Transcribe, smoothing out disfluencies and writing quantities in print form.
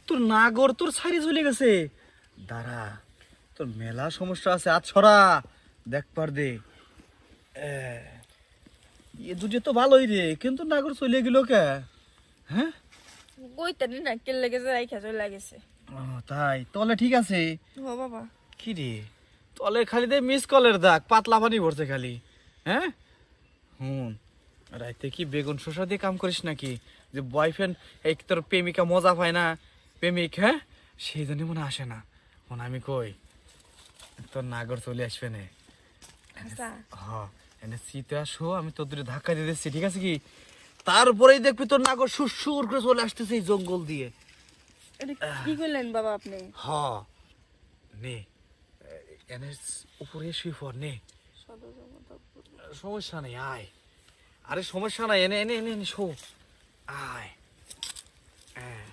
তোর নাগর তোর সাইরে চলে গেছে। দাঁড়া, তোর মেলা সমস্যা আছে, আজ ছড়া দেখ পার দে। এ দুটো তো ভালোই রে, কিন্তু নাগর চলে গেল কে? হ্যাঁ, কইতানি না কে লেগেছে রাইখা চলে গেছে। ও তাই, তাহলে ঠিক আছে। ও বাবা, কি রে, তলে খালি দে মিস কলের দাগ, পাতলা পানি ভরছে খালি। হ্যাঁ, হুন, রাইতে কি বেগুন শসা দিয়ে কাম করিস নাকি? যে বয়ফ্রেন্ড, এই তোর প্রেমিকা মজা পায় না, প্রেমিক, হ্যাঁ সেই জন্য মনে আসে না। মনে আমি কই তোর নাগর চলে আসবে না। আচ্ছা হ, এনে শীতে আসো, আমি তোর দূরে ধাক্কা দিয়ে দিচ্ছি, ঠিক আছে কি? তারপরেই দেখবি তোর নাগর সুর করে চলে আসতেছে এই জঙ্গল দিয়ে। এটা কি করলেন বাবা আপনি? হ, নে, এনে উপরে শুয়ে পড়, নে, সমস্যা নেই, আয়। আরে সমস্যা নাই, এনে এনে এনে এনে শো, আয়। হ্যাঁ,